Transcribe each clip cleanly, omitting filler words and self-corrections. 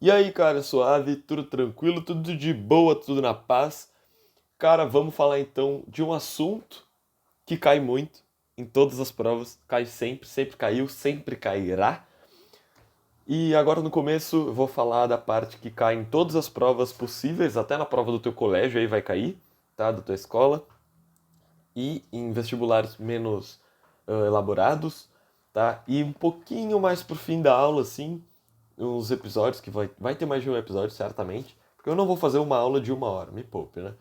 E aí, cara, suave, tudo tranquilo, tudo de boa, tudo na paz. Cara, vamos falar então de um assunto que cai muito em todas as provas, cai sempre, sempre caiu, sempre cairá. E agora no começo eu vou falar da parte que cai em todas as provas possíveis, até na prova do teu colégio aí vai cair, tá? Da tua escola. E em vestibulares menos elaborados, tá? E um pouquinho mais pro fim da aula, assim, uns episódios, que vai ter mais de um episódio, certamente, porque eu não vou fazer uma aula de 1 hora, me poupe, né?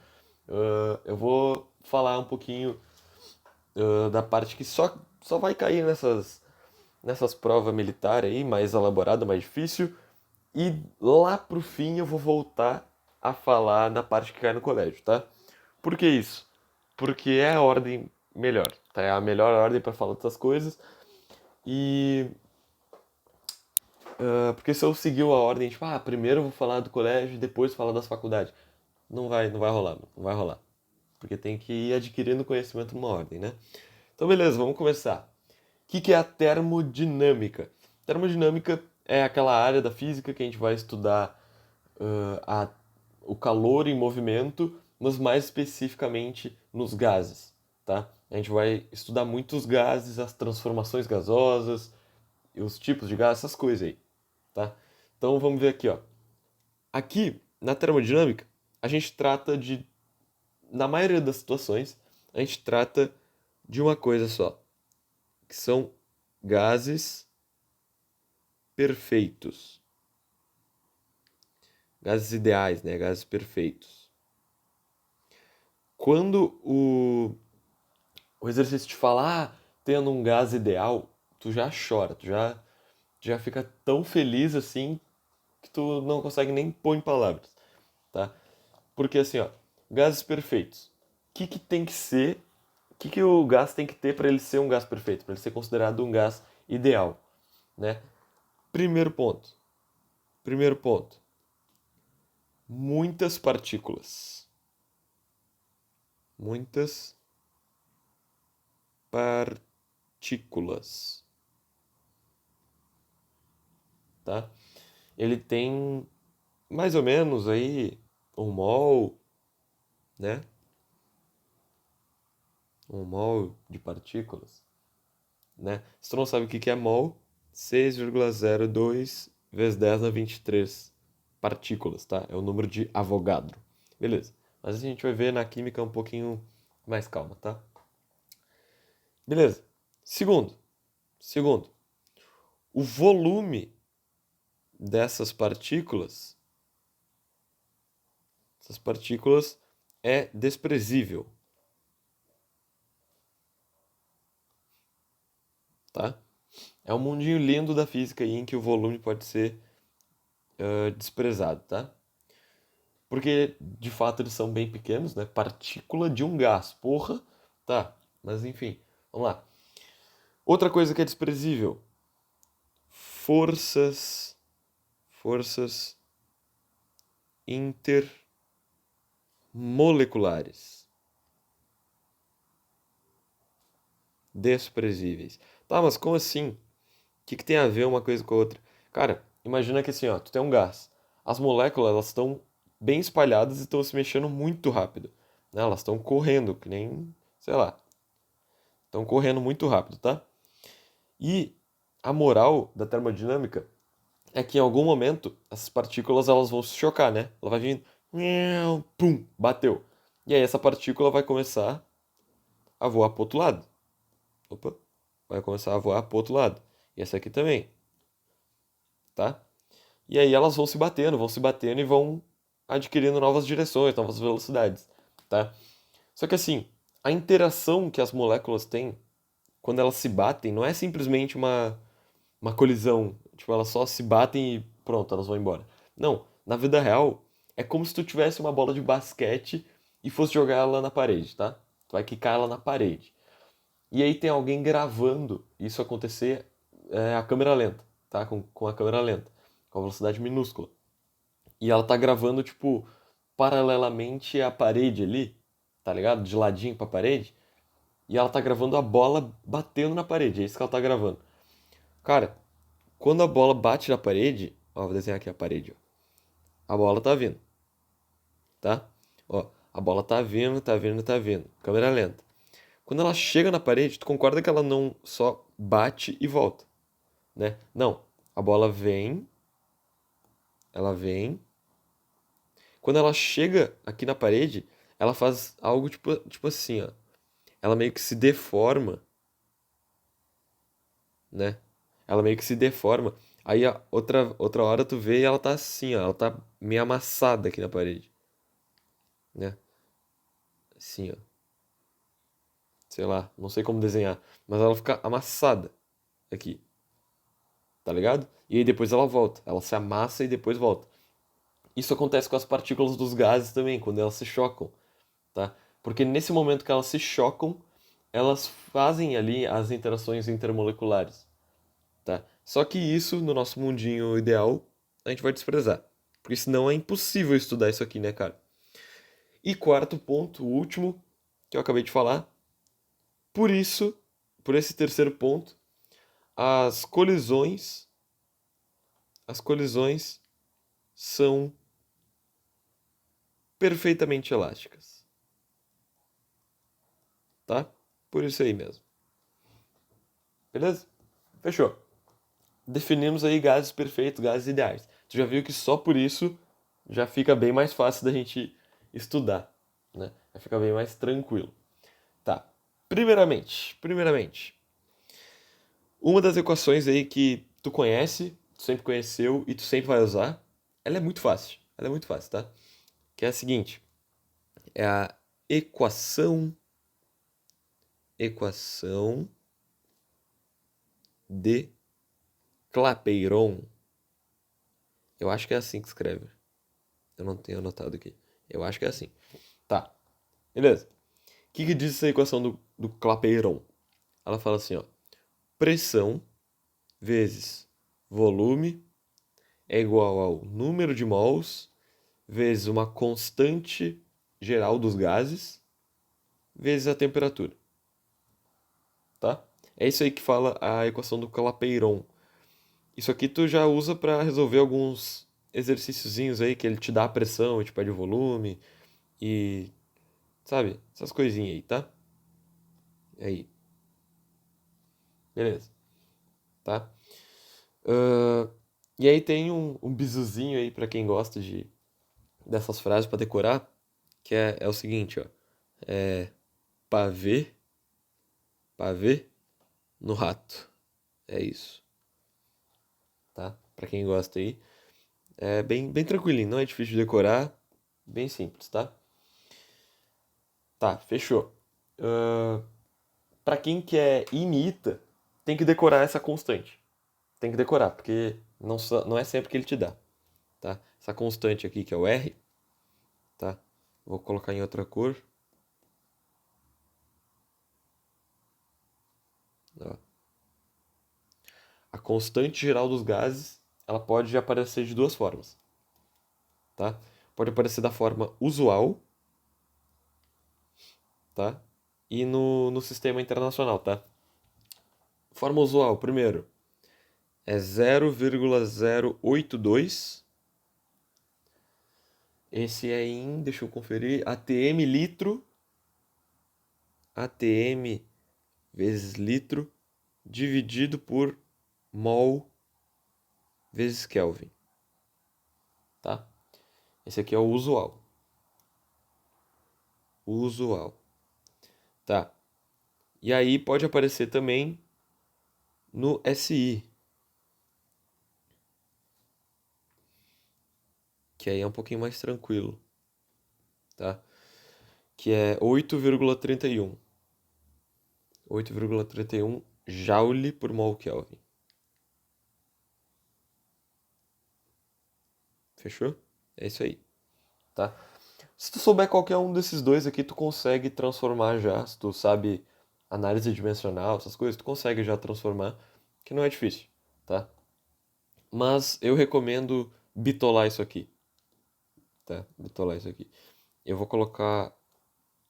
Eu vou falar um pouquinho da parte que só vai cair nessas provas militares aí, mais elaborada, mais difícil, e lá pro fim eu vou voltar a falar da parte que cai no colégio, tá? Por que isso? Porque é a ordem melhor, tá? É a melhor ordem para falar dessas coisas. E porque se eu seguir a ordem, tipo, primeiro eu vou falar do colégio e depois falar das faculdades, não vai rolar, não vai rolar. Porque tem que ir adquirindo conhecimento numa ordem, né? Então, beleza, vamos começar. O que é a termodinâmica? Termodinâmica é aquela área da física que a gente vai estudar ah, a- o calor em movimento, mas mais especificamente nos gases, tá? A gente vai estudar muitos gases, as transformações gasosas, e os tipos de gás, essas coisas aí, tá? Então vamos ver aqui, ó. Aqui, na termodinâmica, a gente trata de, na maioria das situações, a gente trata de uma coisa só, que são gases perfeitos. Gases ideais, né? Gases perfeitos. Quando o exercício te fala, tendo um gás ideal, tu já chora, tu já fica tão feliz assim que tu não consegue nem pôr em palavras, tá? Porque assim, ó, gases perfeitos. O que tem que ser, o que o gás tem que ter para ele ser um gás perfeito, para ele ser considerado um gás ideal, né? Primeiro ponto. Primeiro ponto. Muitas partículas. Muitas partículas, tá? Ele tem mais ou menos aí 1 mol, né? 1 mol de partículas, né? Se tu não sabe o que é mol, 6,02 vezes 10 na 23 partículas, tá? É o número de Avogadro. Beleza. Mas a gente vai ver na química um pouquinho mais calma, tá? Beleza. Segundo, o volume dessas partículas é desprezível, tá? É um mundinho lindo da física aí em que o volume pode ser desprezado, tá? Porque de fato eles são bem pequenos, né? Partícula de um gás, porra, tá? Mas enfim, vamos lá. Outra coisa que é desprezível: forças, forças intermoleculares, desprezíveis. Tá, mas como assim? O que tem a ver uma coisa com a outra? Cara, imagina que assim, ó, tu tem um gás. As moléculas, elas estão bem espalhadas e estão se mexendo muito rápido, né? Elas estão correndo, que nem, sei lá, estão correndo muito rápido, tá? E a moral da termodinâmica é que em algum momento essas partículas elas vão se chocar, né? Ela vai vindo, pum, bateu. E aí essa partícula vai começar a voar pro outro lado. Opa, vai começar a voar pro outro lado. E essa aqui também, tá? E aí elas vão se batendo e vão adquirindo novas direções, novas velocidades, tá? Só que assim, a interação que as moléculas têm quando elas se batem não é simplesmente uma colisão, tipo, elas só se batem e pronto, elas vão embora. Não, na vida real, é como se tu tivesse uma bola de basquete e fosse jogar ela na parede, tá? Tu vai quicar ela na parede. E aí tem alguém gravando isso acontecer a câmera lenta, tá? Com a câmera lenta, com a velocidade minúscula. E ela tá gravando, tipo, paralelamente à parede ali, tá ligado? De ladinho pra parede. E ela tá gravando a bola batendo na parede, é isso que ela tá gravando. Cara, quando a bola bate na parede, ó, vou desenhar aqui a parede, ó. A bola tá vindo, tá? Ó, a bola tá vindo, tá vindo, tá vindo. Câmera lenta. Quando ela chega na parede, tu concorda que ela não só bate e volta, né? Não. A bola vem, ela vem. Quando ela chega aqui na parede, ela faz algo tipo assim, ó. Ela meio que se deforma, né? Ela meio que se deforma. Aí a outra hora tu vê e ela tá assim, ó. Ela tá meio amassada aqui na parede, né? Assim, ó. Sei lá, não sei como desenhar. Mas ela fica amassada aqui, tá ligado? E aí depois ela volta. Ela se amassa e depois volta. Isso acontece com as partículas dos gases também, quando elas se chocam, tá? Porque nesse momento que elas se chocam, elas fazem ali as interações intermoleculares, tá? Só que isso, no nosso mundinho ideal, a gente vai desprezar. Porque senão é impossível estudar isso aqui, né, cara? E quarto ponto, o último, que eu acabei de falar. Por isso, por esse terceiro ponto, as colisões, as colisões são perfeitamente elásticas, tá? Por isso aí mesmo. Beleza? Fechou. Definimos aí gases perfeitos, gases ideais. Tu já viu que só por isso já fica bem mais fácil da gente estudar, né? Já fica bem mais tranquilo. Tá. Primeiramente, uma das equações aí que tu conhece, tu sempre conheceu e tu sempre vai usar, ela é muito fácil. Ela é muito fácil, tá? Que é a seguinte, é a equação de Clapeyron. Eu acho que é assim que escreve. Eu não tenho anotado aqui. Eu acho que é assim. Tá, beleza. O que diz essa equação do Clapeyron? Ela fala assim, ó. Pressão vezes volume é igual ao número de mols vezes uma constante geral dos gases vezes a temperatura. Tá? É isso aí que fala a equação do Clapeyron. Isso aqui tu já usa para resolver alguns exercíciozinhos aí que ele te dá a pressão, te pede o volume e sabe? Essas coisinhas aí, tá? Aí, beleza, tá? Ahn, e aí tem um bisuzinho aí pra quem gosta dessas frases pra decorar, que é o seguinte, ó. É pavê, pavê no rato. É isso, tá? Pra quem gosta aí. É bem tranquilinho, não é difícil de decorar, bem simples, tá? Tá, fechou. Pra quem quer imita, tem que decorar essa constante. Tem que decorar, porque não é sempre que ele te dá, tá? Essa constante aqui, que é o R, tá? Vou colocar em outra cor. Ó. A constante geral dos gases, ela pode aparecer de duas formas, tá? Pode aparecer da forma usual, tá? E no sistema internacional, tá? Forma usual, primeiro, é 0,082. Esse é em, deixa eu conferir, ATM litro, ATM vezes litro, dividido por mol vezes Kelvin, tá? Esse aqui é o usual. Usual. Tá. E aí pode aparecer também no SI, que aí é um pouquinho mais tranquilo, tá? Que é 8,31. 8,31 joule por mol Kelvin. Fechou? É isso aí, tá? Se tu souber qualquer um desses dois aqui, tu consegue transformar já. Se tu sabe análise dimensional, essas coisas, tu consegue já transformar, que não é difícil, tá? Mas eu recomendo bitolar isso aqui, tá? Bitolar isso aqui. Eu vou colocar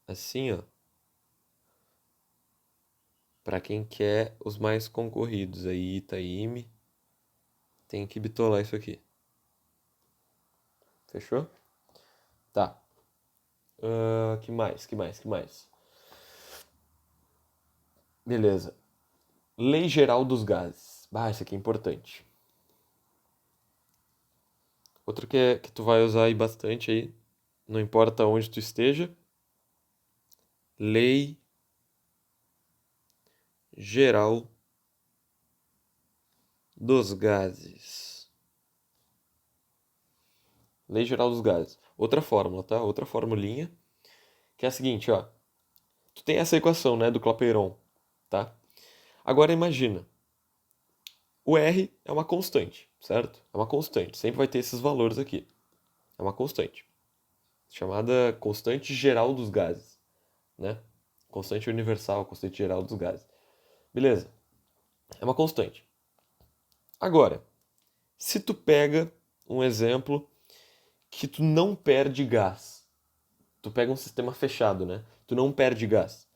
assim, ó, para quem quer os mais concorridos. Aí, Itaime, tem que bitolar isso aqui, Fechou? Tá. Que mais? Que mais? Que mais? Beleza. Lei Geral dos Gases. Isso aqui é importante. Outro que tu vai usar aí bastante aí, não importa onde tu esteja. Lei Geral dos Gases. Lei Geral dos Gases. Outra fórmula, tá? Outra formulinha, que é a seguinte, ó. Tu tem essa equação, né, do Clapeyron, tá? Agora imagina, o R é uma constante, certo? É uma constante, sempre vai ter esses valores aqui. É uma constante, chamada constante geral dos gases, né? Constante universal, constante geral dos gases. Beleza, é uma constante. Agora, se tu pega um exemplo que tu não perde gás, tu pega um sistema fechado, né? Tu não perde gás.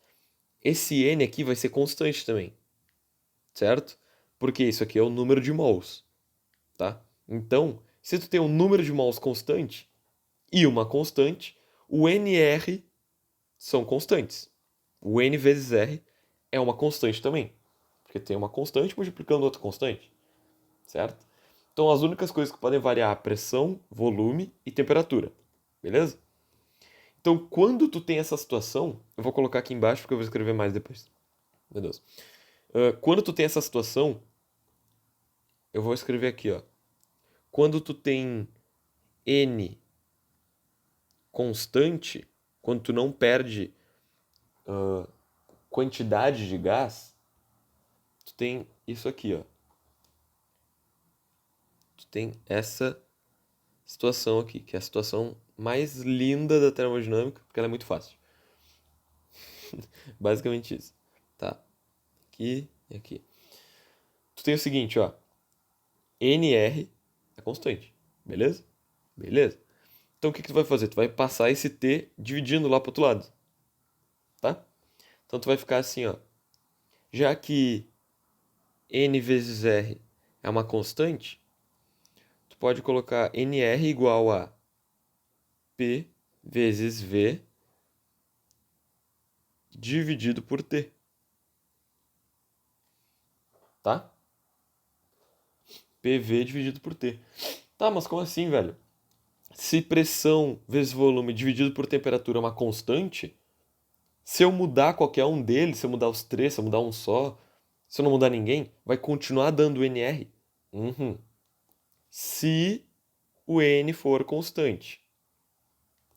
Esse N aqui vai ser constante também, certo? Porque isso aqui é o número de mols, tá? Então, se tu tem um número de mols constante e uma constante, o NR são constantes. O N vezes R é uma constante também, porque tem uma constante multiplicando outra constante, certo? Então, as únicas coisas que podem variar é pressão, volume e temperatura, beleza? Então, quando tu tem essa situação, eu vou colocar aqui embaixo porque eu vou escrever mais depois. Meu Deus. Quando tu tem essa situação, eu vou escrever aqui, ó. Quando tu tem N constante, quando tu não perde quantidade de gás, tu tem isso aqui, ó. Tu tem essa situação aqui, que é a situação mais linda da termodinâmica, porque ela é muito fácil. Basicamente isso. Tá. Aqui e aqui. Tu tem o seguinte, ó. NR é constante. Beleza? Beleza? Então o que tu vai fazer? Tu vai passar esse T dividindo lá pro outro lado. Tá? Então tu vai ficar assim, ó. Já que N vezes R é uma constante, tu pode colocar NR igual a P vezes V dividido por T. Tá? PV dividido por T. Tá, mas como assim, velho? Se pressão vezes volume dividido por temperatura é uma constante, se eu mudar qualquer um deles, se eu mudar os três, se eu mudar um só, se eu não mudar ninguém, vai continuar dando NR. Uhum. Se o N for constante.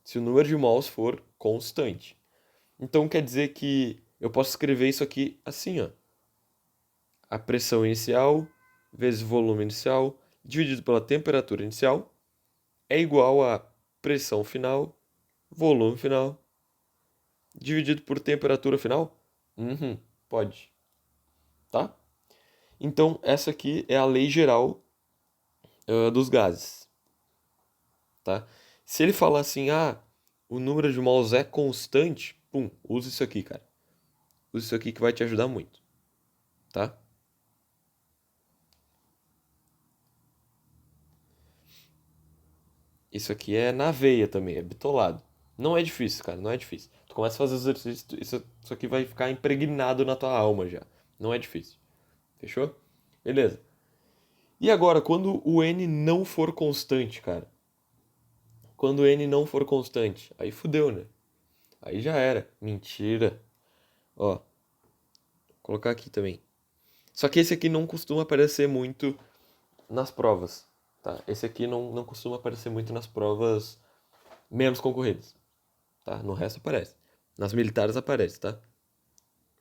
Se o número de mols for constante. Então quer dizer que eu posso escrever isso aqui assim, ó. A pressão inicial vezes o volume inicial dividido pela temperatura inicial é igual a pressão final, volume final, dividido por temperatura final? Uhum, pode. Tá? Então, essa aqui é a lei geral dos gases. Tá? Se ele falar assim, o número de mols é constante, pum, usa isso aqui, cara. Usa isso aqui que vai te ajudar muito. Tá? Isso aqui é na veia também, é bitolado. Não é difícil, cara, não é difícil. Tu começa a fazer exercício, isso aqui vai ficar impregnado na tua alma já. Não é difícil. Fechou? Beleza. E agora, quando o n não for constante, cara? Quando o n não for constante, aí fudeu, né? Aí já era. Mentira. Ó, vou colocar aqui também. Só que esse aqui não costuma aparecer muito nas provas, tá? Esse aqui não costuma aparecer muito nas provas menos concorridas, tá? No resto aparece. Nas militares aparece, tá?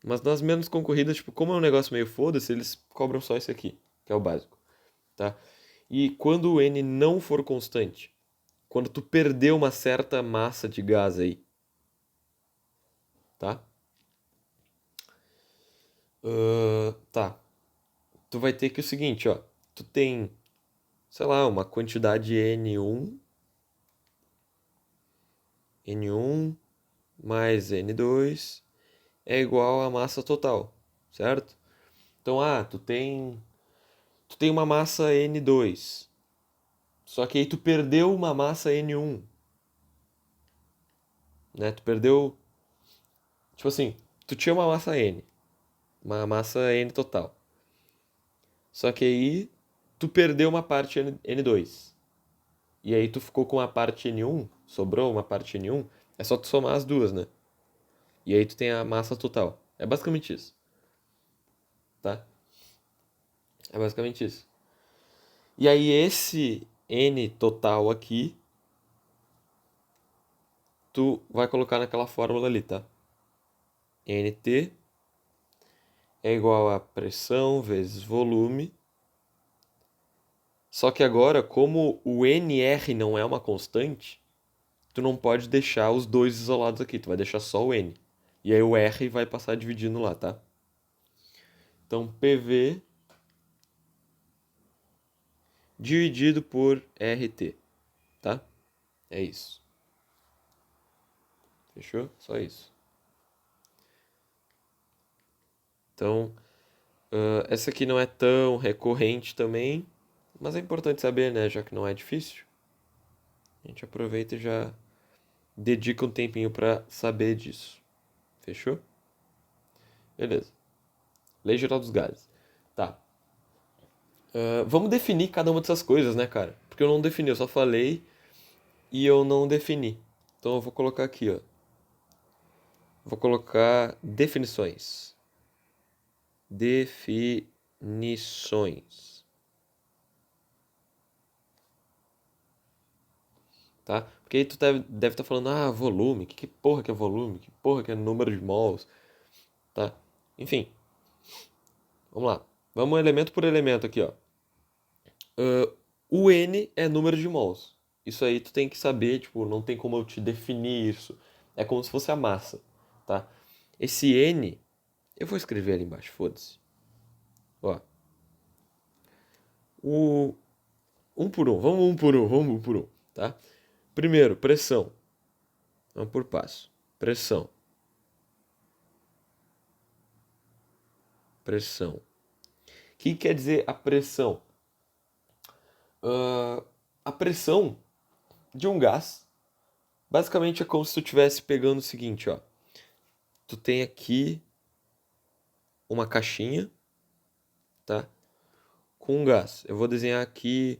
Mas nas menos concorridas, tipo, como é um negócio meio foda-se, eles cobram só esse aqui, que é o básico, tá? E quando o n não for constante, quando tu perder uma certa massa de gás aí, tá? Tá. Tu vai ter que o seguinte, ó. Tu tem, sei lá, uma quantidade N1 mais N2 é igual à massa total, certo? Então, tu tem uma massa N2. Só que aí tu perdeu uma massa N1, né? Tu perdeu, tipo assim, tu tinha uma massa N, uma massa N total. Só que aí tu perdeu uma parte N2. E aí tu ficou com a parte N1, sobrou uma parte N1, é só tu somar as duas, né? E aí tu tem a massa total. É basicamente isso, tá? É basicamente isso. E aí esse N total aqui, tu vai colocar naquela fórmula ali, tá? NT é igual a pressão vezes volume. Só que agora, como o NR não é uma constante, tu não pode deixar os dois isolados aqui, tu vai deixar só o N. E aí o R vai passar dividindo lá, tá? Então, PV dividido por RT, tá? É isso. Fechou? Só isso. Então, essa aqui não é tão recorrente também, mas é importante saber, né? Já que não é difícil. A gente aproveita e já dedica um tempinho para saber disso. Fechou? Beleza. Lei geral dos gases. Tá. Vamos definir cada uma dessas coisas, né, cara? Porque eu não defini, eu só falei e eu não defini. Então eu vou colocar aqui, ó. Vou colocar definições. Definições. Tá? Porque aí tu deve estar falando, volume. Que porra que é volume? Que porra que é número de mols? Tá? Enfim, vamos lá. Vamos elemento por elemento aqui, ó. O N é número de mols. Isso aí tu tem que saber, tipo, não tem como eu te definir isso. É como se fosse a massa, tá? Esse N, eu vou escrever ali embaixo, foda-se. Ó. O um por um, vamos um por um, tá? Primeiro, pressão. Vamos por passo. Pressão. Pressão. O que quer dizer a pressão? A pressão de um gás, basicamente é como se tu estivesse pegando o seguinte, ó. Tu tem aqui uma caixinha, tá? Com um gás. Eu vou desenhar aqui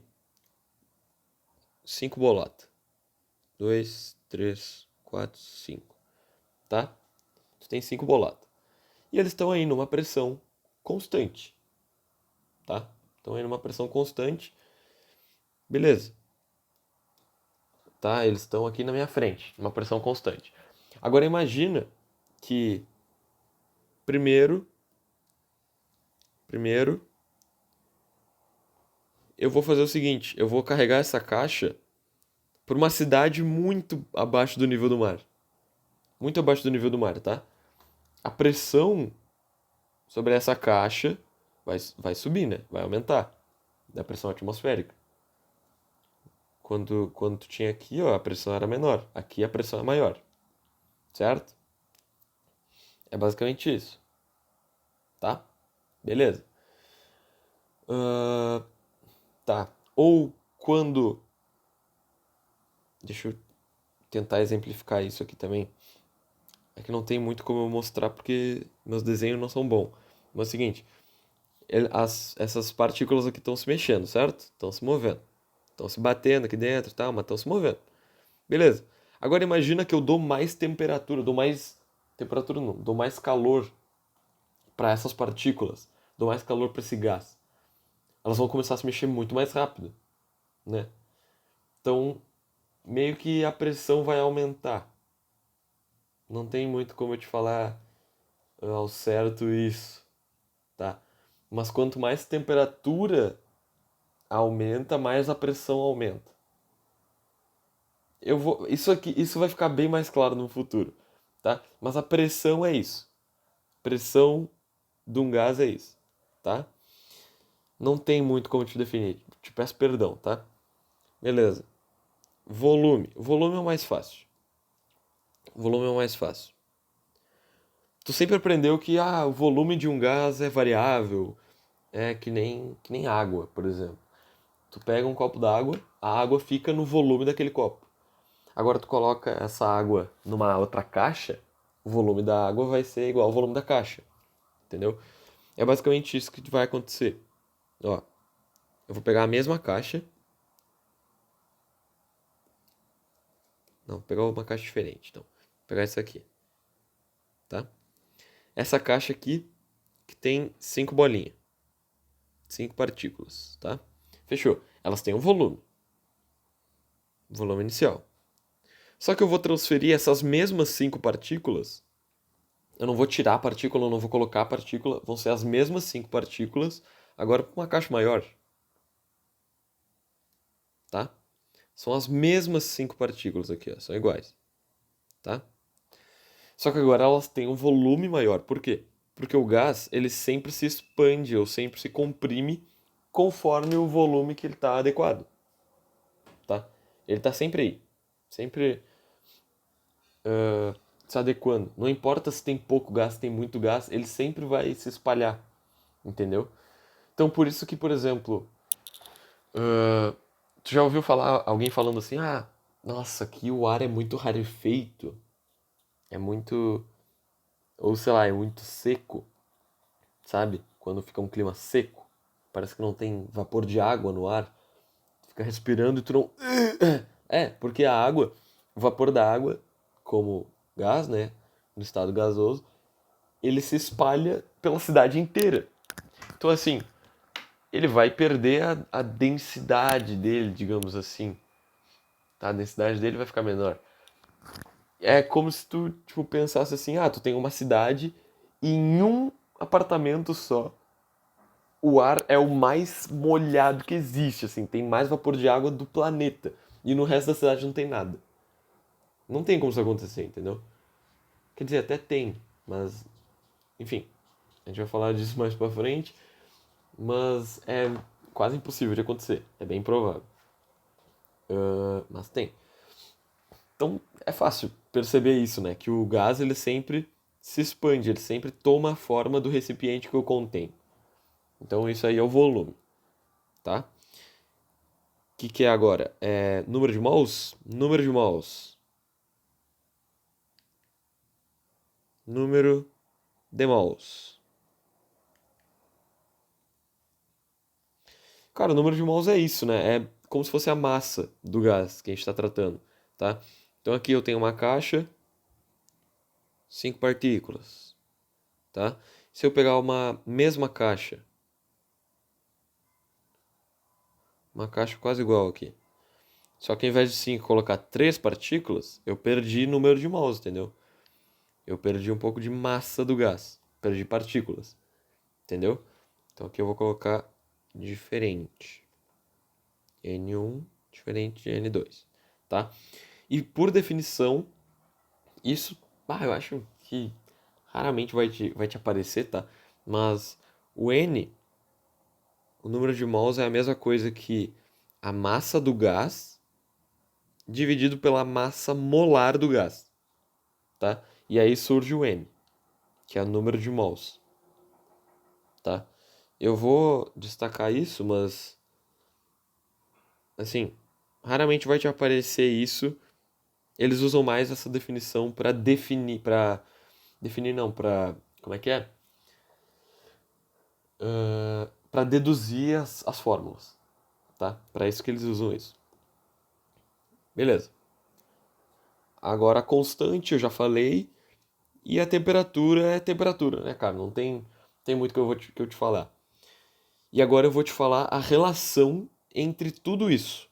5 bolotas. 2, 3, 4, 5, tá? Tu tem 5 bolotas. E eles estão aí numa pressão constante, tá? Estão aí numa pressão constante. Beleza. Tá? Eles estão aqui na minha frente, numa pressão constante. Agora imagina que primeiro eu vou fazer o seguinte, eu vou carregar essa caixa por uma cidade muito abaixo do nível do mar. Muito abaixo do nível do mar, tá? A pressão sobre essa caixa vai subir, né? Vai aumentar da pressão atmosférica. Quando tu tinha aqui, ó, a pressão era menor. Aqui a pressão é maior. Certo? É basicamente isso. Tá? Beleza. Ah, tá. Ou quando. Deixa eu tentar exemplificar isso aqui também. É que não tem muito como eu mostrar porque meus desenhos não são bons. Mas é o seguinte: essas partículas aqui estão se mexendo, certo? Estão se movendo. Estão se batendo aqui dentro e tal, mas estão se movendo. Beleza. Agora imagina que eu dou mais temperatura, dou mais. Temperatura não, dou mais calor para essas partículas. Dou mais calor para esse gás. Elas vão começar a se mexer muito mais rápido, né? Então, meio que a pressão vai aumentar. Não tem muito como eu te falar ao certo isso, tá? Mas quanto mais temperatura aumenta, mais a pressão aumenta. Isso vai ficar bem mais claro no futuro, tá? Mas a pressão é isso. Pressão de um gás é isso, tá? Não tem muito como te definir. Te peço perdão, tá? Beleza. Volume. Volume é o mais fácil. Volume é o mais fácil. Tu sempre aprendeu que o volume de um gás é variável, é que nem água, por exemplo. Tu pega um copo d'água, a água fica no volume daquele copo. Agora tu coloca essa água numa outra caixa, o volume da água vai ser igual ao volume da caixa, entendeu? É basicamente isso que vai acontecer. Ó, eu vou pegar a mesma caixa. Não, vou pegar uma caixa diferente, então. Vou pegar essa aqui, tá? Essa caixa aqui que tem 5 bolinhas, 5 partículas, tá? Fechou. Elas têm um volume inicial. Só que eu vou transferir essas mesmas 5 partículas. Eu não vou tirar a partícula, eu não vou colocar a partícula. Vão ser as mesmas 5 partículas, agora para uma caixa maior, tá? São as mesmas 5 partículas aqui, ó, são iguais, tá? Só que agora elas têm um volume maior. Por quê? Porque o gás, ele sempre se expande ou sempre se comprime conforme o volume que ele está adequado, tá? Ele está sempre aí, sempre se adequando. Não importa se tem pouco gás, se tem muito gás, ele sempre vai se espalhar, entendeu? Então por isso que, por exemplo, tu já ouviu falar alguém falando assim, ah, nossa, aqui o ar é muito rarefeito, é muito, ou sei lá, é muito seco, sabe? Quando fica um clima seco, parece que não tem vapor de água no ar, tu fica respirando e tu não... É, porque a água, o vapor da água, como gás, né, no estado gasoso, ele se espalha pela cidade inteira. Então, assim, ele vai perder a densidade dele, digamos assim. Tá? A densidade dele vai ficar menor. É como se tu, tipo, pensasse assim, ah, tu tem uma cidade e em um apartamento só o ar é o mais molhado que existe, assim, tem mais vapor de água do planeta. E no resto da cidade não tem nada. Não tem como isso acontecer, entendeu? Quer dizer, até tem, mas enfim, a gente vai falar disso mais pra frente, mas é quase impossível de acontecer, é bem provável. Mas tem. Então é fácil perceber isso, né? Que o gás ele sempre se expande, ele sempre toma a forma do recipiente que o contém. Então isso aí é o volume, tá? O que é agora? É número de mols? Número de mols. Número de mols. Cara, o número de mols é isso, né? É como se fosse a massa do gás que a gente está tratando, tá? Então aqui eu tenho uma caixa, 5 partículas, tá? Se eu pegar uma mesma caixa, uma caixa quase igual aqui, só que ao invés de 5 colocar 3 partículas, eu perdi número de mols, entendeu? Eu perdi um pouco de massa do gás, perdi partículas, entendeu? Então aqui eu vou colocar diferente. N1 diferente de N2, tá? E por definição, isso, eu acho que raramente vai te aparecer, tá? Mas o N, o número de mols é a mesma coisa que a massa do gás dividido pela massa molar do gás, tá? E aí surge o N, que é o número de mols, tá? Eu vou destacar isso, mas assim, raramente vai te aparecer isso. Eles usam mais essa definição para definir não, para como é que é? Para deduzir as fórmulas, tá? Para isso que eles usam isso. Beleza. Agora a constante eu já falei e a temperatura é temperatura, né, cara? Não tem muito que eu te falar. E agora eu vou te falar a relação entre tudo isso,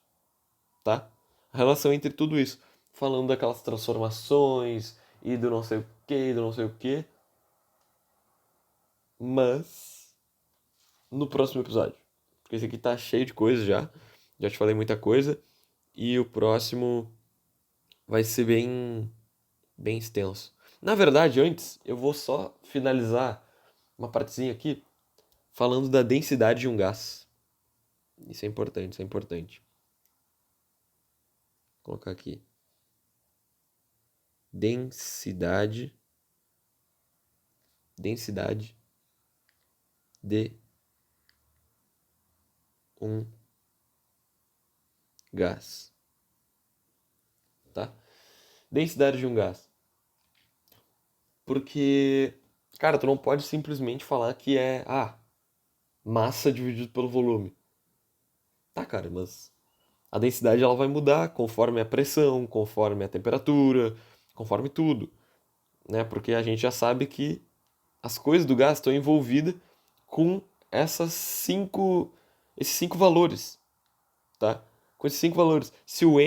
tá? A relação entre tudo isso, falando daquelas transformações e do não sei o que, do não sei o que, mas no próximo episódio. Porque esse aqui tá cheio de coisa já. Já te falei muita coisa e o próximo vai ser bem extenso. Na verdade, antes eu vou só finalizar uma partezinha aqui falando da densidade de um gás. Isso é importante, isso é importante. Vou colocar aqui. Densidade de um gás. Tá? Densidade de um gás. Porque, cara, tu não pode simplesmente falar que é, massa dividido pelo volume. Tá, cara, mas a densidade ela vai mudar conforme a pressão, conforme a temperatura, conforme tudo, né? Porque a gente já sabe que as coisas do gás estão envolvidas com esses cinco valores, tá? Com esses cinco valores. Se o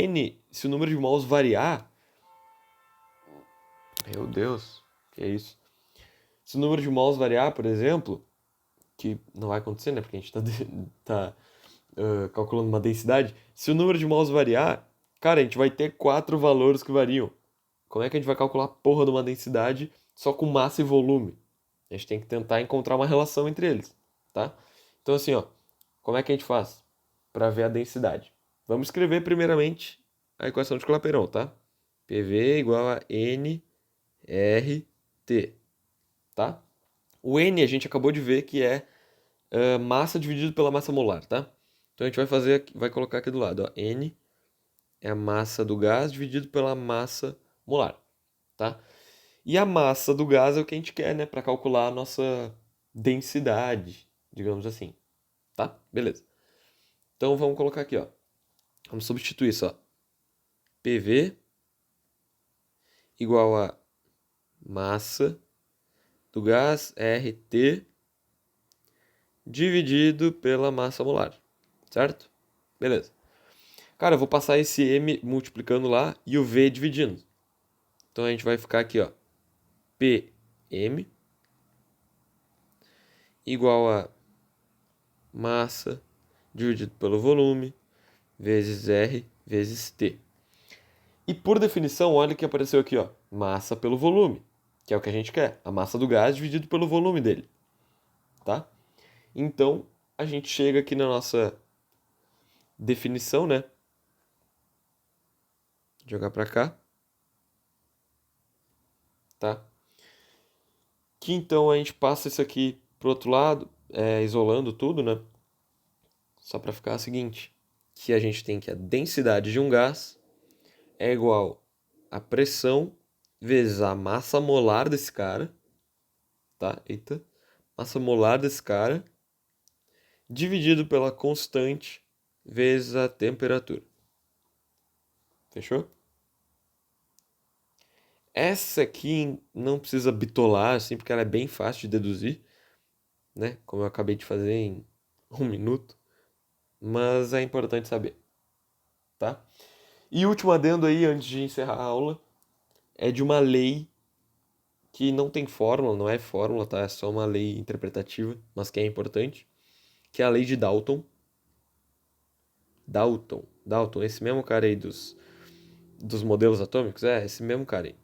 número de mols variar, meu Deus, que é isso? Se o número de mols variar, por exemplo, que não vai acontecer, né? Porque a gente tá calculando uma densidade. Se o número de mols variar, cara, a gente vai ter quatro valores que variam. Como é que a gente vai calcular a porra de uma densidade só com massa e volume? A gente tem que tentar encontrar uma relação entre eles, tá? Então assim, ó, como é que a gente faz para ver a densidade? Vamos escrever primeiramente a equação de Clapeyron, tá? PV igual a nRT, tá? O N a gente acabou de ver que é massa dividido pela massa molar, tá? Então a gente vai colocar aqui do lado, ó, N é a massa do gás dividido pela massa molar, tá? E a massa do gás é o que a gente quer, né, para calcular a nossa densidade, digamos assim, tá? Beleza. Então vamos colocar aqui, ó. Vamos substituir isso, ó. PV igual a massa do gás RT dividido pela massa molar, certo? Beleza. Cara, eu vou passar esse M multiplicando lá e o V dividindo. Então a gente vai ficar aqui, ó. PM igual a massa dividido pelo volume vezes R vezes T. E por definição, olha o que apareceu aqui, ó. Massa pelo volume, que é o que a gente quer. A massa do gás dividido pelo volume dele, tá? Então, a gente chega aqui na nossa definição, né? Jogar para cá, tá? Que então a gente passa isso aqui pro outro lado, isolando tudo, né? Só para ficar o seguinte, que a gente tem que a densidade de um gás é igual a pressão vezes a massa molar desse cara, tá? Eita. Massa molar desse cara dividido pela constante vezes a temperatura. Fechou? Essa aqui não precisa bitolar, assim, porque ela é bem fácil de deduzir, né? Como eu acabei de fazer em um minuto. Mas é importante saber, tá? E último adendo aí, antes de encerrar a aula, é de uma lei que não tem fórmula, não é fórmula, tá? É só uma lei interpretativa, mas que é importante, que é a lei de Dalton. Dalton, esse mesmo cara aí dos modelos atômicos, esse mesmo cara aí.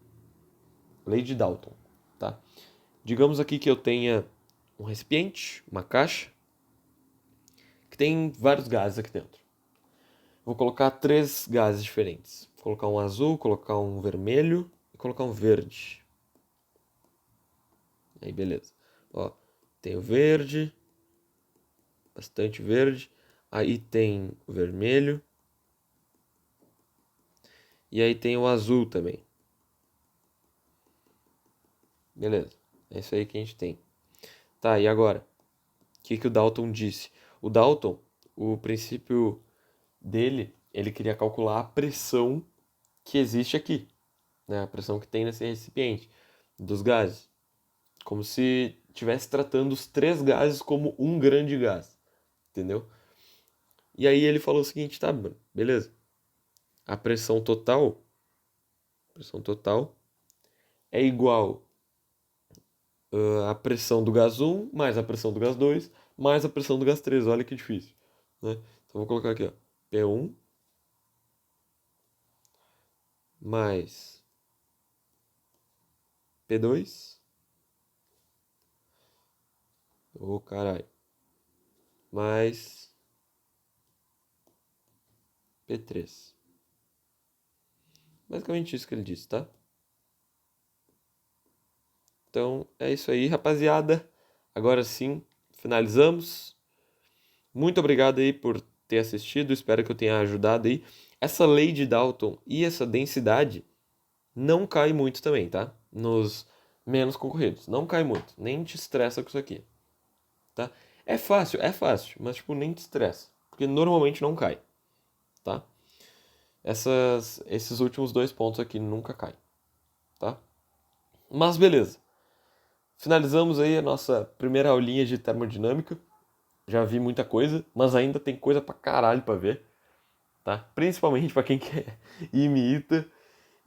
Lei de Dalton, tá? Digamos aqui que eu tenha um recipiente, uma caixa, que tem vários gases aqui dentro. Vou colocar três gases diferentes. Vou colocar um azul, colocar um vermelho e colocar um verde. Aí, beleza. Ó, tem o verde, bastante verde. Aí tem o vermelho. E aí tem o azul também. Beleza. É isso aí que a gente tem. Tá, e agora? O que o Dalton disse? O Dalton, o princípio dele, ele queria calcular a pressão que existe aqui, né? A pressão que tem nesse recipiente dos gases. Como se estivesse tratando os três gases como um grande gás, entendeu? E aí ele falou o seguinte, tá, mano, beleza. A pressão total é igual à pressão do gás 1 mais a pressão do gás 2 mais a pressão do gás 3. Olha que difícil, né? Então vou colocar aqui, ó, P1 mais P2, caralho, mais P3. Basicamente isso que ele disse, tá? Então é isso aí, rapaziada. Agora sim, finalizamos. Muito obrigado aí por ter assistido, espero que eu tenha ajudado aí. Essa lei de Dalton e essa densidade não cai muito também, tá? Nos menos concorridos. Não cai muito. Nem te estressa com isso aqui, tá? É fácil, mas tipo, nem te estressa. Porque normalmente não cai, tá? Esses últimos 2 pontos aqui nunca caem, tá? Mas beleza. Finalizamos aí a nossa primeira aulinha de termodinâmica. Já vi muita coisa, mas ainda tem coisa pra caralho pra ver, tá? Principalmente pra quem quer ir me ita.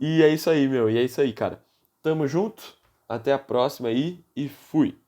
E é isso aí, meu. E é isso aí, cara. Tamo junto. Até a próxima aí e fui.